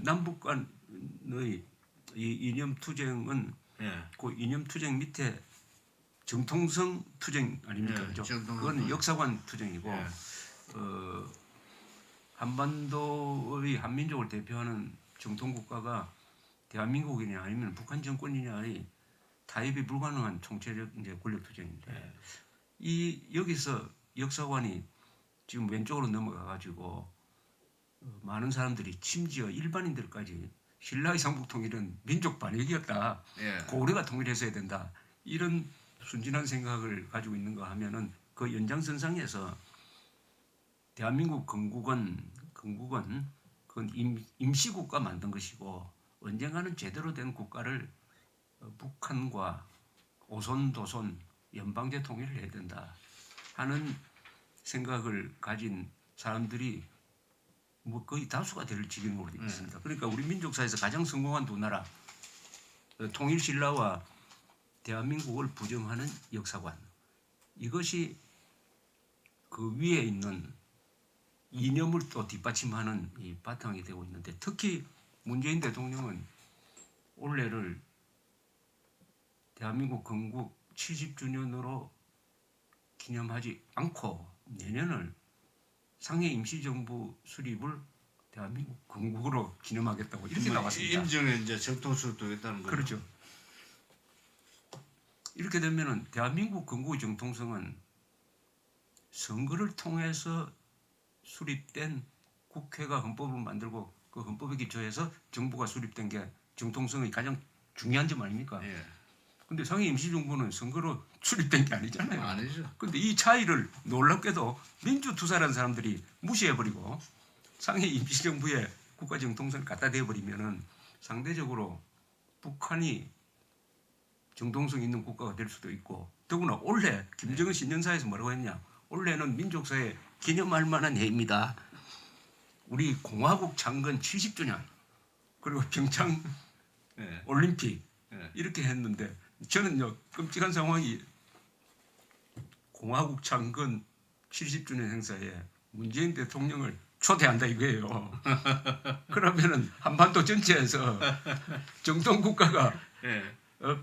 남북 간의 이 이념 투쟁은 그 이념 투쟁 밑에 정통성 투쟁 아닙니까? 그죠? 그건 역사관 투쟁이고 한반도의 한민족을 대표하는 정통국가가 대한민국이냐 아니면 북한 정권이냐의 타협이 불가능한 총체적 이제 권력 투쟁인데 이 여기서 역사관이 지금 왼쪽으로 넘어가 가지고 많은 사람들이 심지어 일반인들까지 신라의 상북통일은 민족 반역이었다. 고구려가 통일했어야 된다. 이런 순진한 생각을 가지고 있는가 하면은 그 연장선상에서 대한민국 건국은 그건 임시국가 만든 것이고 언젠가는 제대로 된 국가를 북한과 오손도손 연방제 통일을 해야 된다 하는 생각을 가진 사람들이 뭐 거의 다수가 될 지경으로 되어 있습니다. 그러니까 우리 민족사에서 가장 성공한 두 나라 통일 신라와 대한민국을 부정하는 역사관 이것이 그 위에 있는 이념을 또 뒷받침하는 이 바탕이 되고 있는데 특히 문재인 대통령은 올해를 대한민국 건국 70주년으로 기념하지 않고 내년을 상해 임시정부 수립을 대한민국 건국으로 기념하겠다고 이렇게 나왔습니다. 임정에 이제 정통수를 두겠다는 거죠. 그렇죠. 이렇게 되면은 대한민국 건국의 정통성은 선거를 통해서 수립된 국회가 헌법을 만들고 그 헌법에 기초해서 정부가 수립된 게 정통성의 가장 중요한 점 아닙니까? 근데 상해 임시정부는 선거로 수립된 게 아니잖아요. 아니죠. 근데 이 차이를 놀랍게도 민주투사라는 사람들이 무시해버리고 상해 임시정부에 국가 정통성을 갖다 대버리면은 상대적으로 북한이 정통성 있는 국가가 될 수도 있고 더구나 올해 김정은 신년사에서 뭐라고 했냐? 올해는 민족사에 기념할 만한 해입니다. 우리 공화국 창건 70주년 그리고 평창 올림픽 이렇게 했는데 저는요 끔찍한 상황이 공화국 창건 70주년 행사에 문재인 대통령을 초대한다 이거예요. 그러면은 한반도 전체에서 정통 국가가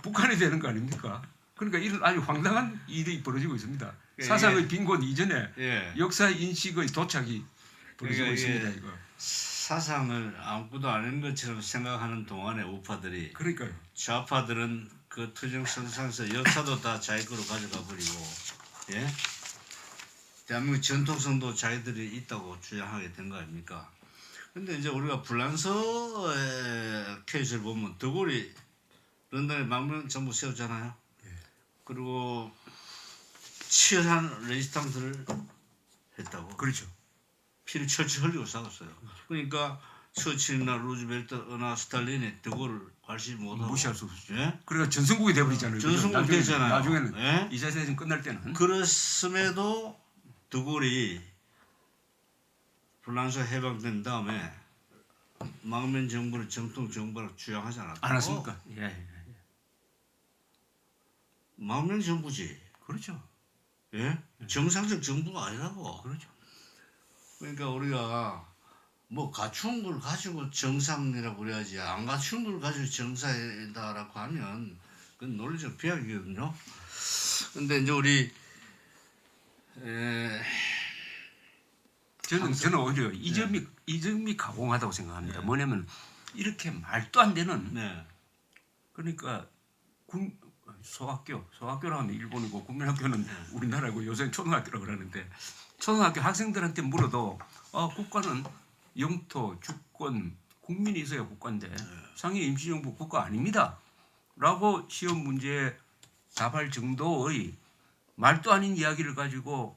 북한이 되는 거 아닙니까? 그러니까 이런 아주 황당한 일이 벌어지고 있습니다. 사상의 빈곤 이전에 역사 인식의 도착이 벌어지고 있습니다. 이거. 사상을 아무것도 아닌 것처럼 생각하는 동안에 우파들이 그러니까요. 좌파들은 그 투쟁선상에서 역사도 다 자기 거로 가져가 버리고 대한민국 전통성도 자기들이 있다고 주장하게 된 거 아닙니까? 근데 이제 우리가 불란서의 케이스를 보면 드골이 런던에 망명 정부 세웠잖아요. 그리고 치열한 레지스탕스를 했다고. 그렇죠. 피를 철철 흘리고 싸웠어요. 그러니까 처칠이나 루즈벨트나 스탈린이 드골을 괄시 못하고 무시할 수 없죠. 그러니까 전성국이 돼버리잖아요. 전성국 되잖아요. 나중에는 2차 세계대전 끝날 때는. 그랬음에도 드골이 불란서 해방된 다음에 망명 정부를 정통 정부라고 주장하지 않았다고. 안 했습니까? 예. 망명 정부지. 그렇죠. 정상적 정부가 아니라고. 그렇죠. 그러니까 우리가 뭐 갖춘 걸 가지고 정상이라고 그래야지 안 갖춘 걸 가지고 정상이다라고 하면 그건 논리적 비약이거든요. 근데 이제 우리 저는 오히려 이 점이 가공하다고 생각합니다. 뭐냐면 이렇게 말도 안 되는 그러니까 소학교라고 하면 일본이고 국민학교는 우리나라고 요새 초등학교라고 그러는데 초등학교 학생들한테 물어도 국가는 영토, 주권, 국민이 있어야 국가인데 상해 임시정부 국가 아닙니다. 라고 시험 문제에 답할 정도의 말도 아닌 이야기를 가지고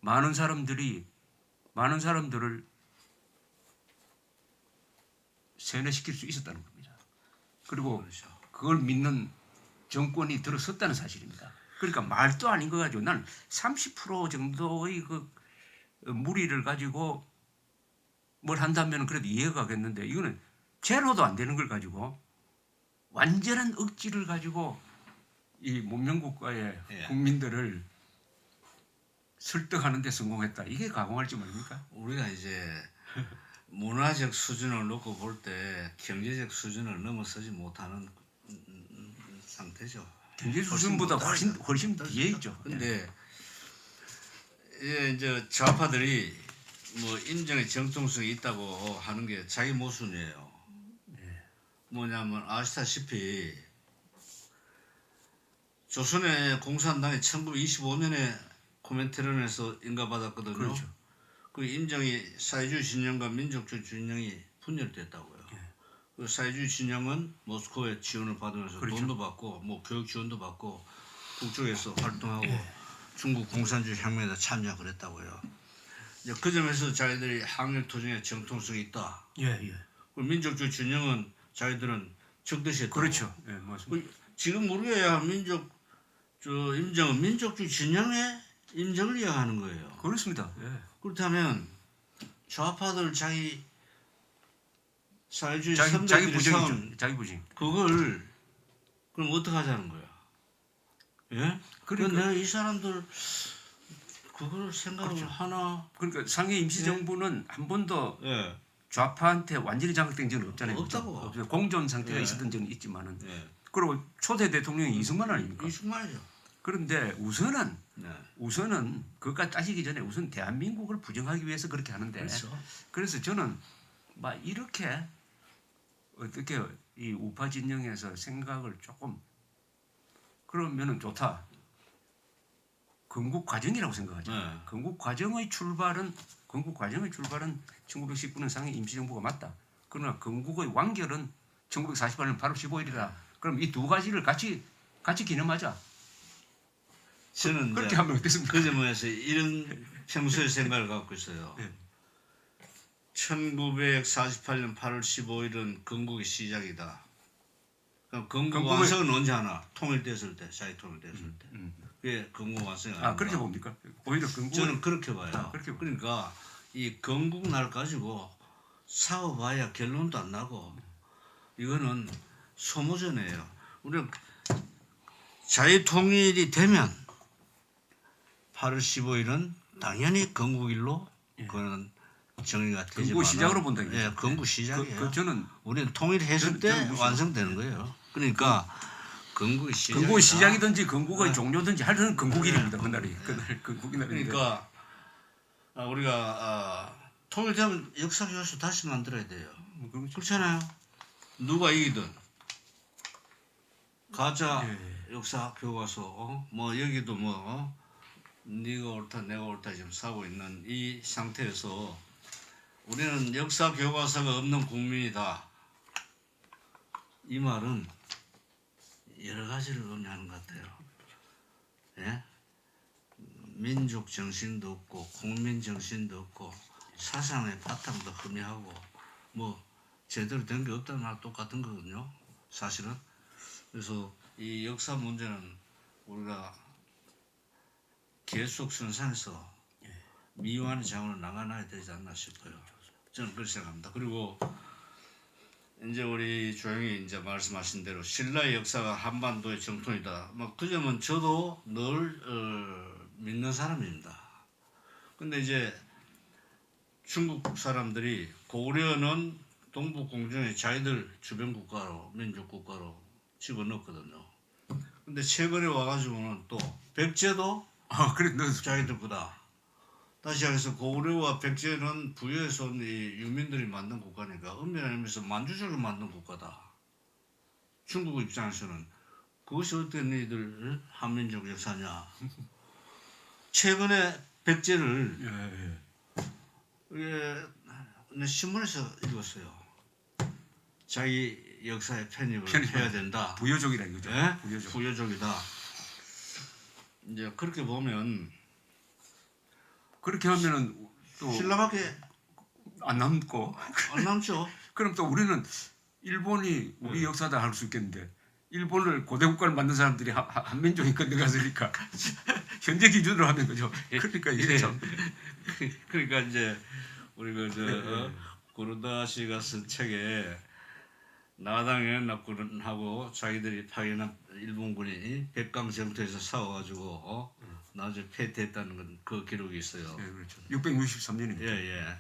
많은 사람들을 세뇌시킬 수 있었다는 겁니다. 그리고 그걸 믿는 정권이 들어섰다는 사실입니다. 그러니까 말도 아닌 거 가지고 난 30% 정도의 그 무리를 가지고 뭘 한다면 그래도 이해가 가겠는데 이거는 제로도 안 되는 걸 가지고 완전한 억지를 가지고 이 문명국가의 국민들을 설득하는 데 성공했다. 이게 가공할 점 아닙니까? 우리가 이제 문화적 수준을 놓고 볼 때 경제적 수준을 넘어서지 못하는 상태죠. 경제 수준보다 훨씬 뒤에 있죠. 근데 이제 좌파들이 뭐 인정의 정통성이 있다고 하는 게 자기 모순이에요. 뭐냐면 아시다시피 조선의 공산당이 1925년에 코멘테론에서 인가받았거든요. 그렇죠. 그 인정이 사회주의 진영과 민족주의 진영이 분열됐다고요. 그 사회주의 진영은 모스크바의 지원을 받으면서 그렇죠. 돈도 받고 뭐 교육 지원도 받고 북쪽에서 활동하고 중국 공산주의 혁명에다 참여하고 그랬다고요. 이제 그 점에서 자기들이 항일 투쟁의 정통성이 있다. 예. 그 민족주의 진영은 자기들은 적대시했다고. 그렇죠. 예, 맞습니다. 지금 우리가 임정은 민족주의 진영의 임정을 이야기하는 거예요. 그렇습니다. 예. 그렇다면 좌파들 자기 사회주의 자기 선배들이 부정이죠. 세운 자기 부정. 그걸 그럼 어떻게 하자는 거야? 예? 그러니까- 내가 이 사람들 그걸 생각을 하나? 그러니까 상해 임시정부는 한 번도 예. 좌파한테 완전히 장악된 적은 없잖아요. 없다고. 없어요. 공존 상태가 예. 있었던 적은 있지만은. 예. 그리고 초대 대통령이 이승만 아닙니까? 이승만이죠. 그런데 우선은 네. 그것까지 따지기 전에 우선 대한민국을 부정하기 위해서 그렇게 하는데 그렇죠. 그래서 저는 막 이렇게 어떻게 이 우파 진영에서 생각을 조금 그러면은 좋다. 건국 과정이라고 생각하죠. 네. 건국 과정의 출발은 1919년 상해 임시정부가 맞다. 그러나 건국의 완결은 1948년 8월 15일이다. 그럼 이 두 가지를 같이 기념하자. 저는 그렇게 이제 하면 어떻습니까? 그 점에서 이런 평소의 생각을 갖고 있어요. 예. 1948년 8월 15일은 건국의 시작이다. 그럼 건국 건국의- 완성은 언제 하나? 통일됐을 때, 자유 통일됐을 때. 음. 그게 건국 완성이 아 그렇게 봅니까? 오히려 건국 저는 그렇게 봐요. 그렇게 봐요. 그러니까 이 건국 날 가지고 싸워봐야 결론도 안 나고 이거는 소모전이에요. 우리가 자유 통일이 되면 8월 15일은 당연히 건국일로 그거는 정의가 되지만 건국 시작으로 본다 이거죠. 예, 건국 시작이에요. 저는 우리는 통일했을 때 저는 무슨- 완성되는 거예요. 그러니까 건국의 시작. 건국의 시작이든지 건국의 네. 종료든지 하여튼 건국일입니다. 그날이 건국이 날인데. 그러니까 우리가 통일되면 역사 교과서 다시 만들어야 돼요. 그렇죠. 그렇잖아요. 누가 이기든 가짜 예. 역사 교과서 뭐 여기도 네가 옳다 내가 옳다 지금 싸우고 있는 이 상태에서 우리는 역사 교과서가 없는 국민이다. 이 말은 여러 가지를 의미하는 것 같아요. 예? 민족 정신도 없고 국민 정신도 없고 사상의 바탕도 흠이하고 뭐 제대로 된 게 없다는 말 똑같은 거거든요. 사실은. 그래서 이 역사 문제는 우리가 계속 선상에서 미화하는 장으로 나가놔야 되지 않나 싶어요. 저는 그렇게 생각합니다. 그리고 이제 우리 조용히 이제 말씀하신 대로 신라의 역사가 한반도의 정통이다. 뭐 그 점은 저도 늘 믿는 사람입니다. 근데 이제 중국 사람들이 고려는 동북공정에 자기들 주변 국가로 민족 국가로 집어넣었거든요. 근데 최근에 와가지고는 또 백제도 그래 너 자기들 거다. 다시 해서 고려와 백제는 부여에서 온 이 유민들이 만든 국가니까 엄밀한 의미에서 만주족이 만든 국가다. 중국 입장에서는 그것이 어떻게 너희들 한민족 역사냐. 최근에 백제를 내 신문에서 읽었어요. 자기 역사에 편입을 해야 된다. 부여족이라 이거죠. 예? 부여족. 부여족이다. 이제 그렇게 보면 그렇게 하면은 또 신라밖에 안 남고 안 남죠. 그럼 또 우리는 일본이 우리 역사다 할 수 있겠는데 일본을 고대 국가를 만든 사람들이 한민족이 건너갔으니까 현재 기준으로 하는 거죠. 그러니까 이게 참 그러니까 이제 우리가 고르다 씨가 쓴 책에 나당의 연합군하고 자기들이 파견한 일본군이 백강 정토에서 싸워가지고 나중에 패퇴했다는 건 그 기록이 있어요. 그렇죠. 663년입니다. 예.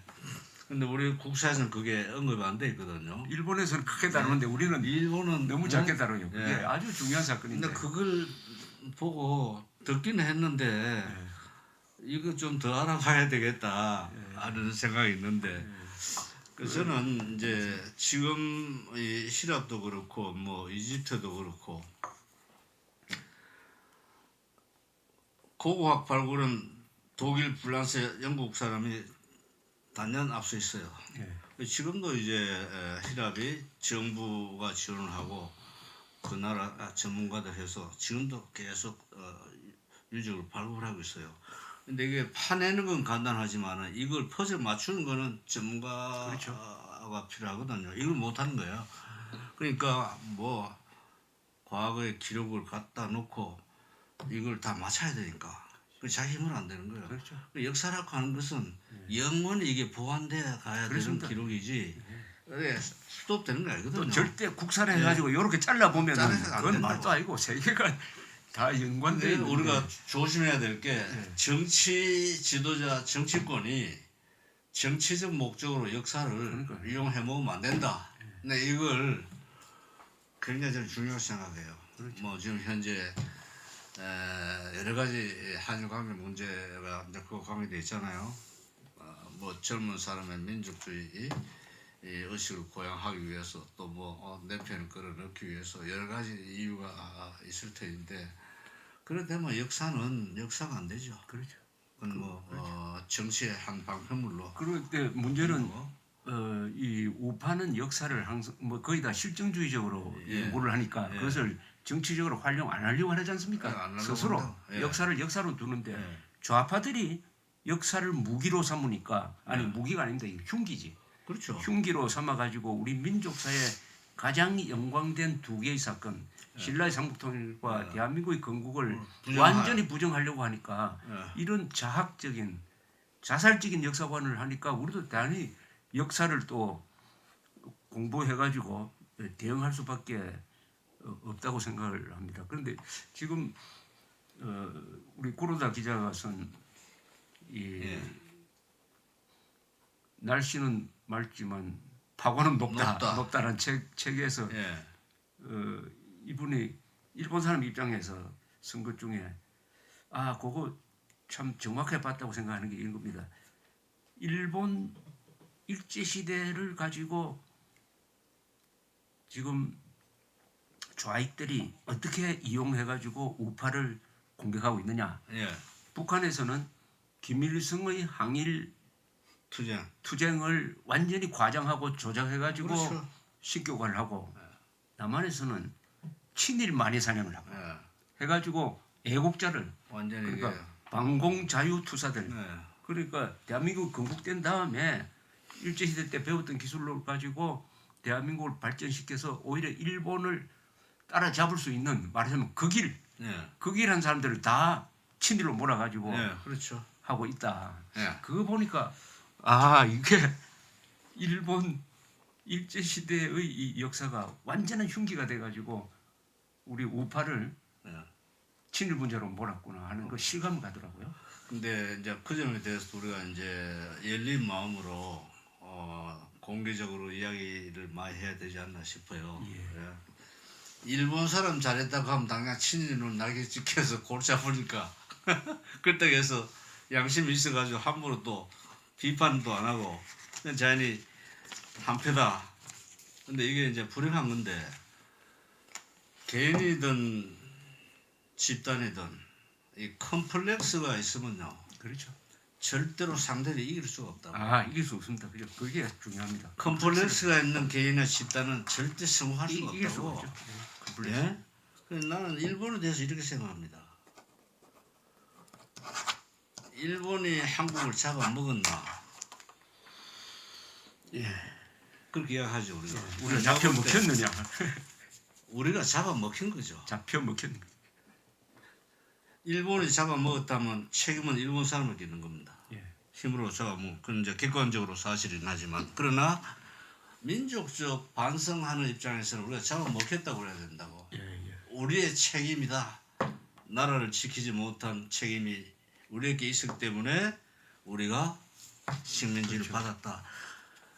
근데 우리 국사에서는 그게 언급이 안 돼 있거든요. 일본에서는 크게 다루는데 우리는 일본은 너무 작게 다뤄요. 그게 예. 아주 중요한 사건인데. 근데 그걸 보고 듣기는 했는데 예. 이거 좀 더 알아봐야 되겠다 예. 하는 생각이 있는데 그래서 저는 이제 지금 이希腊도 그렇고 뭐 이집트도 그렇고 고고학 발굴은 독일, 프랑스, 영국 사람이 단연 앞서 있어요. 예. 지금도 이제希臘이 정부가 지원을 하고 그 나라 전문가들 해서 지금도 계속 유적을 발굴하고 있어요. 근데 이게 파내는 건 간단하지만 이걸 퍼즐 맞추는 거는 전문가가 그렇죠. 필요하거든요. 이걸 못하는 거예요. 그러니까 뭐 과거의 기록을 갖다 놓고 이걸 다 맞춰야 되니까 그 자기 힘으로 안 되는 거예요. 그렇죠. 역사라고 하는 것은 영원히 이게 보완돼 가야 그렇습니다. 되는 기록이지. 그게 스톱되는 거 아니거든요. 또 절대 국사를 해가지고 이렇게 잘라보면 잘라서 안 그건 된다고. 말도 아니고 세계가 다 연관돼 근데 있는데 우리가 조심해야 될 게 정치 지도자 정치권이 정치적 목적으로 역사를 그러니까요. 이용해 먹으면 안 된다. 근데 이걸 굉장히 저는 중요하게 생각해요. 뭐 지금 현재 여러 가지 한일 관계 문제가 이제 그거 관계돼 있잖아요. 뭐 젊은 사람의 민족주의 이 의식을 고양하기 위해서 또 뭐 내 편을 끌어넣기 위해서 여러 가지 이유가 있을 텐데 그럴 때면 역사는 역사가 안 되죠. 그렇죠. 그건 뭐 정치의 한 방편물로. 그럴 때 문제는 이 우파는 역사를 항상 뭐 거의 다 실증주의적으로 예. 연구를 하니까 예. 그것을 정치적으로 활용 안 하려고 하지 안 않습니까? 하려고 스스로 한다. 예. 역사를 역사로 두는데 예. 좌파들이 역사를 무기로 삼으니까 아니 무기가 아닙니다. 이거 흉기지. 그렇죠. 흉기로 삼아가지고 우리 민족사에 가장 영광된 두 개의 사건 신라의 삼국통일과 대한민국의 건국을 부정할. 완전히 부정하려고 하니까 이런 자학적인 자살적인 역사관을 하니까 우리도 당연히 역사를 또 공부해가지고 대응할 수밖에 없다고 생각을 합니다. 그런데 지금 우리 구로다 기자가 쓴 이 날씨는 맑지만 파고는 높다라는 책에서 예. 이분이 일본 사람 입장에서 쓴 것 중에 그거 참 정확하게 봤다고 생각하는 게 이런 겁니다. 일본 일제 시대를 가지고 지금 좌익들이 어떻게 이용해 가지고 우파를 공격하고 있느냐. 예. 북한에서는 김일성의 항일 투쟁. 을 완전히 과장하고 조작해 가지고 그렇죠. 식교관을 하고 남한에서는 친일 만해 사냥을 하고 예. 해가지고 애국자를 완전히 그러니까 이게 방공자유투사들 예. 그러니까 대한민국 건국된 다음에 일제시대 때 배웠던 기술을 가지고 대한민국을 발전시켜서 오히려 일본을 따라잡을 수 있는 말하자면 그 길한 사람들을 다 친일로 몰아가지고 그렇죠. 하고 있다. 예. 그거 보니까 이게 일본 일제시대의 이 역사가 완전한 흉기가 돼가지고 우리 우파를 친일 분자로 몰았구나 하는 거 실감이 가더라고요. 근데 이제 그 점에 대해서 우리가 이제 열린 마음으로 공개적으로 이야기를 많이 해야 되지 않나 싶어요. 예. 일본 사람 잘했다고 하면 당장 친일로 날개 찍혀서 골 잡으니까 그렇다고 해서 양심이 있어가지고 함부로 또 비판도 안 하고 그냥 자연히 한패다. 근데 이게 이제 불행한 건데 개인이든 집단이든 이 컴플렉스가 있으면요 그렇죠. 절대로 상대를 이길 수가 없다고. 이길 수 없습니다. 그죠? 그게 중요합니다. 컴플렉스가 있는 개인이나 집단은 절대 성공할 수가 이길 수가 없다고. 없죠. 컴플렉스. 예? 그래서 나는 일본에 대해서 이렇게 생각합니다. 일본이 한국을 잡아먹었나? 그렇게 이야기하죠 우리가. 우리가 잡혀 먹혔느냐? 우리가 잡아먹힌 거죠. 잡혀 먹혔는 거. 일본이 잡아먹었다면 책임은 일본 사람에게 있는 겁니다. 예. 힘으로 잡아먹. 그건 이제 객관적으로 사실이긴 하지만 그러나 민족적 반성하는 입장에서는 우리가 잡아먹혔다고 그래야 된다고. 우리의 책임이다. 나라를 지키지 못한 책임이 우리에게 있었기 때문에 우리가 식민지를 받았다.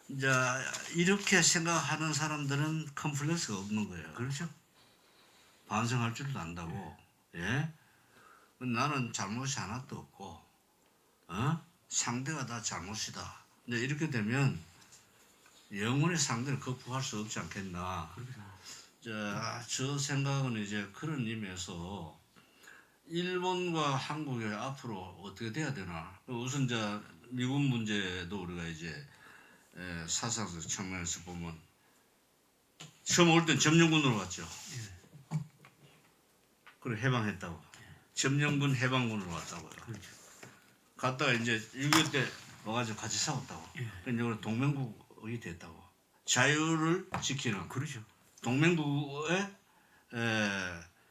이제 이렇게 생각하는 사람들은 컴플렉스가 없는 거예요. 그렇죠. 반성할 줄도 안다고. 예? 나는 잘못이 하나도 없고, 상대가 다 잘못이다. 이제 이렇게 되면 영원히 상대를 극복할 수 없지 않겠나. 저 생각은 이제 그런 의미에서 일본과 한국이 앞으로 어떻게 돼야 되나. 우선 이제 미군 문제도 우리가 이제 사상적 측면에서 보면 처음 올 땐 점령군으로 갔죠. 그리고 해방했다고. 점령군 해방군으로 갔다고요. 그렇죠. 갔다가 이제 6.25 때 와가지고 같이 싸웠다고. 그러니까 동맹국이 됐다고. 자유를 지키는 그렇죠. 동맹국의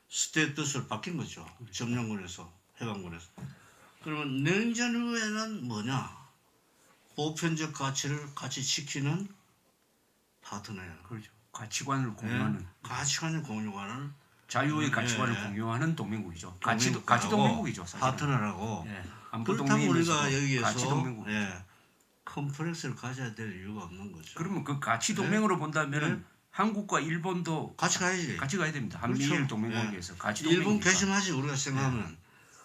스테이터스를 바뀐 거죠. 점령군에서 해방군에서. 그러면 냉전 후에는 뭐냐? 보편적 가치를 같이 지키는 파트너예요. 그렇죠. 가치관을 공유하는 가치관을 공유하는 자유의 가치관을 공유하는 동맹국이죠. 가치 동맹국이죠. 사실은. 파트너라고. 안보 그렇다면 우리가 동맹이면서도 여기에서 가치 동맹국. 컴플렉스를 가져야 될 이유가 없는 거죠. 그러면 그 가치 동맹으로 본다면은 한국과 일본도 같이 가야지. 같이 가야 됩니다. 한미일 그렇죠. 동맹관계에서 가치 일본 동맹이니까. 개심하지 우리가 생각하면.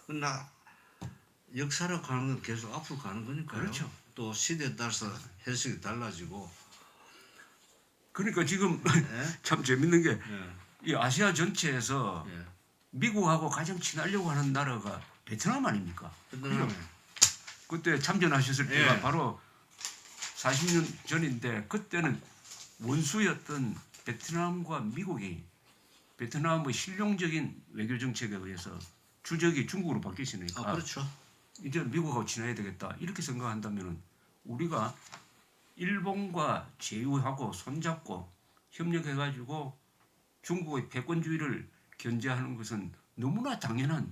나 역사로 가는 건 계속 앞으로 가는 거니까요. 그렇죠. 또 시대에 따라서 해석이 달라지고. 그러니까 지금 예? 참 재밌는 게 이 예. 아시아 전체에서 예. 미국하고 가장 친하려고 하는 나라가 베트남 아닙니까? 베트남에. 그때 참전하셨을 때가 예. 바로 40년 전인데 그때는 원수였던 베트남과 미국이 베트남의 실용적인 외교 정책에 의해서 주적이 중국으로 바뀌시니까 그렇죠. 이제 미국하고 친해야 되겠다 이렇게 생각한다면은 우리가 일본과 제휴하고 손잡고 협력해가지고 중국의 패권주의를 견제하는 것은 너무나 당연한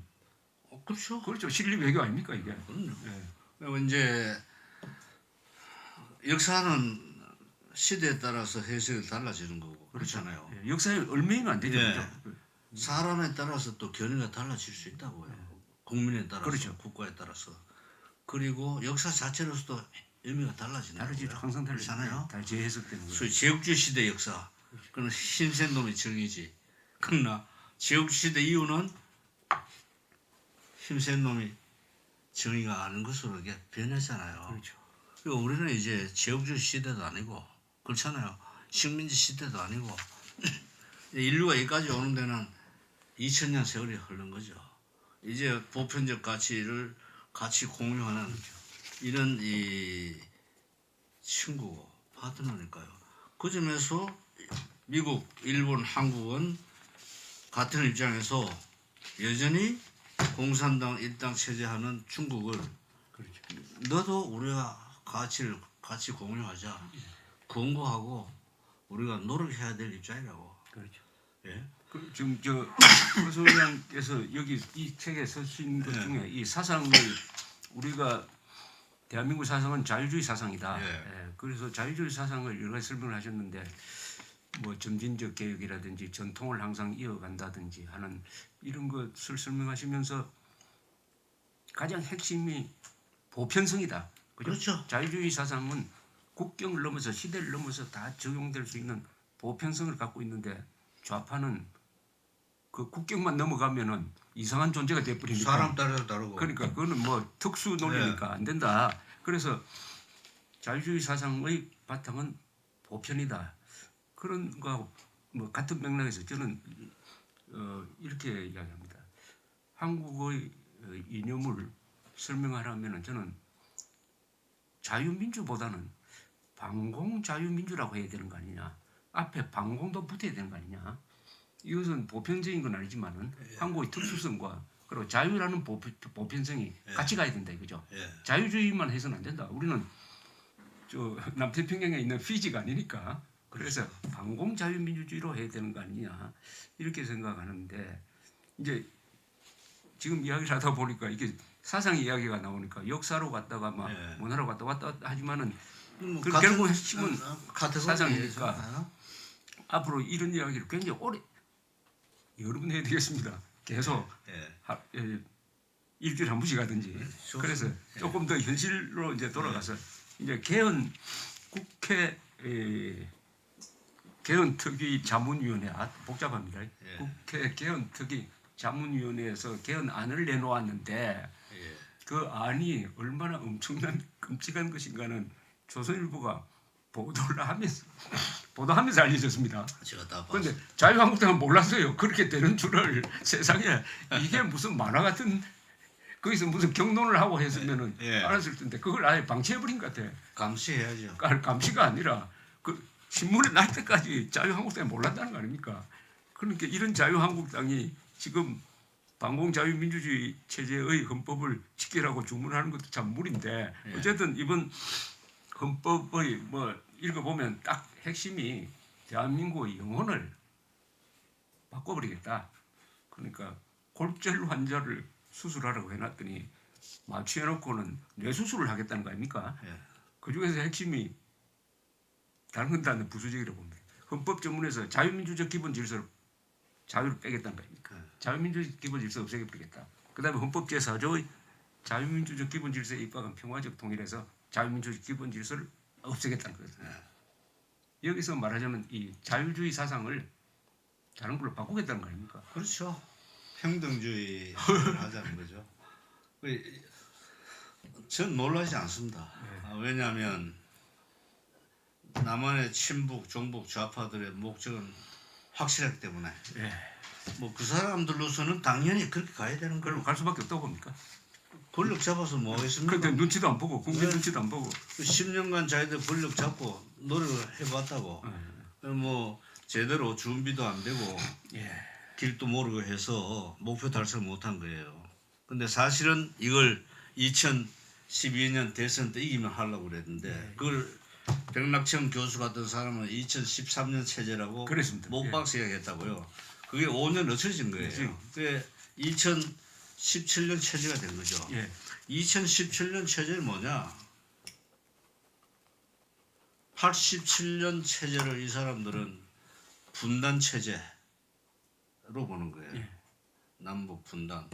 그렇죠. 그렇죠 실리 외교 아닙니까 이게? 그럼요. 예. 그리고 이제 역사는 시대에 따라서 해석이 달라지는 거고 그렇잖아요. 예, 역사에 얽매이면 안 되죠. 예. 그죠? 사람에 따라서 또 견해가 달라질 수 있다고요. 국민에 따라서, 그렇죠. 국가에 따라서. 그리고 역사 자체로서도 의미가 달라지는 다르죠. 거고요. 항상 다르죠. 그렇잖아요. 다 재해석되는 거예요. 소위 제국주의 시대 역사. 그건 신센 놈의 정의지. 그러나 제국주의 시대 이후는 힘센 놈이 정의가 아닌 것으로 이게 변했잖아요. 그렇죠. 그리고 우리는 이제 제국주의 시대도 아니고 그렇잖아요. 식민지 시대도 아니고 인류가 여기까지 오는 데는 2000년 세월이 흐른 거죠. 이제 보편적 가치를 같이 공유하는 이런 이 친구고 파트너니까요. 그 점에서 미국, 일본, 한국은 같은 입장에서 여전히 공산당 일당 체제하는 중국을 그렇죠. 너도 우리가 가치를 같이 공유하자 권고하고 우리가 노력해야 될 입장이라고. 그렇죠. 예? 그 지금 저 소장께서 여기 이 책에 쓰신 것 예. 중에 이 사상을 우리가 대한민국 사상은 자유주의 사상이다. 예. 예, 그래서 자유주의 사상을 여러 가지 설명을 하셨는데 뭐 점진적 개혁이라든지 전통을 항상 이어간다든지 하는 이런 것을 설명하시면서 가장 핵심이 보편성이다. 그죠? 그렇죠. 자유주의 사상은 국경을 넘어서 시대를 넘어서 다 적용될 수 있는 보편성을 갖고 있는데 좌파는 그 국경만 넘어가면은 이상한 존재가 돼버리니까 사람 따라 다르고. 그러니까 그거는 뭐 특수 논리니까 안 된다. 그래서 자유주의 사상의 바탕은 보편이다. 그런 거하고 뭐 같은 맥락에서 저는 이렇게 이야기합니다. 한국의 이념을 설명하려면은 저는 자유민주보다는 반공자유민주라고 해야 되는 거 아니냐. 앞에 반공도 붙어야 되는 거 아니냐. 이것은 보편적인 건 아니지만은 한국의 특수성과 그리고 자유라는 보편성이 같이 가야 된다 이거죠. 자유주의만 해서는 안 된다. 우리는 저 남태평양에 있는 피지가 아니니까 그래서 반공자유민주주의로 해야 되는 거 아니냐 이렇게 생각하는데 이제 지금 이야기를 하다 보니까 이게 사상 이야기가 나오니까 역사로 갔다가 막 문화로 갔다 왔다 하지만은 그 결국 핵심은 사상이니까 앞으로 이런 이야기를 굉장히 오래 여러 번 해야 되겠습니다. 계속 일주일에 한 번씩 하든지. 그래서 조금 더 현실로 이제 돌아가서 이제 개헌 국회 개헌특위 자문위원회 복잡합니다. 예. 국회 개헌특위 자문위원회에서 개헌안을 내놓았는데 예. 그 안이 얼마나 엄청난 끔찍한 것인가는 조선일보가 보도하면서 알려졌습니다. 제가 다 그런데 봤어요. 자유한국당은 몰랐어요. 그렇게 되는 줄을 세상에 이게 무슨 만화 같은 거기서 무슨 경론을 하고 했으면은 예. 알았을 텐데 그걸 아예 방치해버린 것 같아. 감시해야죠. 감시가 아니라 그 신문에 날 때까지 자유한국당이 몰랐다는 거 아닙니까? 그러니까 이런 자유한국당이 지금 반공자유민주주의 체제의 헌법을 지키라고 주문하는 것도 참 무리인데 예. 어쨌든 이번 헌법의 뭐 읽어보면 딱 핵심이 대한민국의 영혼을 바꿔버리겠다. 그러니까 골절 환자를 수술하라고 해놨더니 마취해놓고는 뇌수술을 하겠다는 거 아닙니까? 예. 그 중에서 핵심이 다른 건 다 부수적이라고 봅니다. 헌법 전문에서 자유민주적 기본 질서를 자유를 빼겠다는 거 아닙니까? 자유민주적 기본 질서 없애버리겠다. 그다음에 헌법 제4조의 자유민주적 기본 질서에 입각한 평화적 통일에서 자유민주적 기본 질서를 없애겠다는 거거든요. 여기서 말하자면 이 자유주의 사상을 다른 걸로 바꾸겠다는 거 아닙니까? 그렇죠. 평등주의를 하자는 거죠. 전 놀라지 않습니다. 왜냐하면 남한의 친북, 종북, 좌파들의 목적은 확실하기 때문에 예. 뭐 그 사람들로서는 당연히 그렇게 가야 되는 그럼 거예요. 갈 수밖에 없다고 봅니까? 권력 잡아서 뭐 하겠습니까? 그런데 눈치도 안 보고 국민 네. 눈치도 안 보고 10년간 자기들 권력 잡고 노력을 해봤다고 뭐 제대로 준비도 안 되고 예. 길도 모르고 해서 목표 달성을 못한 거예요. 근데 사실은 이걸 2012년 대선 때 이기면 하려고 그랬는데 그걸 백낙천 교수 같은 사람은 2013년 체제라고 그랬습니다. 목박스 얘기했다고요. 그게 5년 늦춰진 거예요. 그게 2017년 체제가 된 거죠. 예. 2017년 체제는 뭐냐? 87년 체제를 이 사람들은 분단 체제로 보는 거예요. 예. 남북 분단.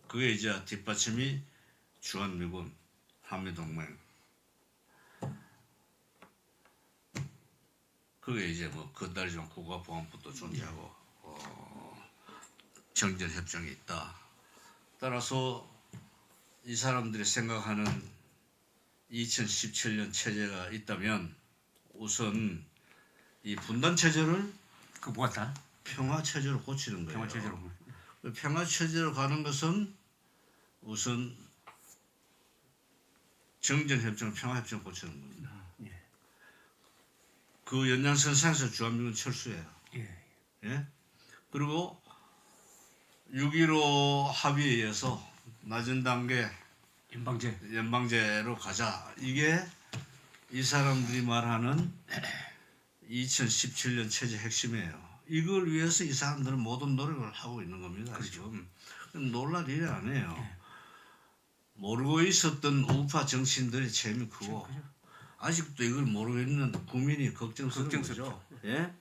그게 이제 뒷받침이 주한미군, 한미동맹. 그게 이제 뭐 건달이지만 국가보안법도 존재하고 정전협정이 있다. 따라서 이 사람들이 생각하는 2017년 체제가 있다면 우선 이 분단 체제를 그 뭐가 다? 평화 체제로 고치는 거예요. 평화 체제로. 평화 체제로 가는 것은 우선 정전협정, 평화협정 고치는 겁니다. 그 연장선상에서 주한미군 철수해요. 예. 예? 그리고 6.15 합의에 의해서 낮은 단계 연방제. 연방제로 가자. 이게 이 사람들이 말하는 2017년 체제 핵심이에요. 이걸 위해서 이 사람들은 모든 노력을 하고 있는 겁니다. 그렇죠. 지금 놀랄 일이 아니에요. 모르고 있었던 우파 정치인들이 재미 크고 아직도 이걸 모르고 있는 국민이 걱정스러운 걱정스럽죠. 거죠. 예?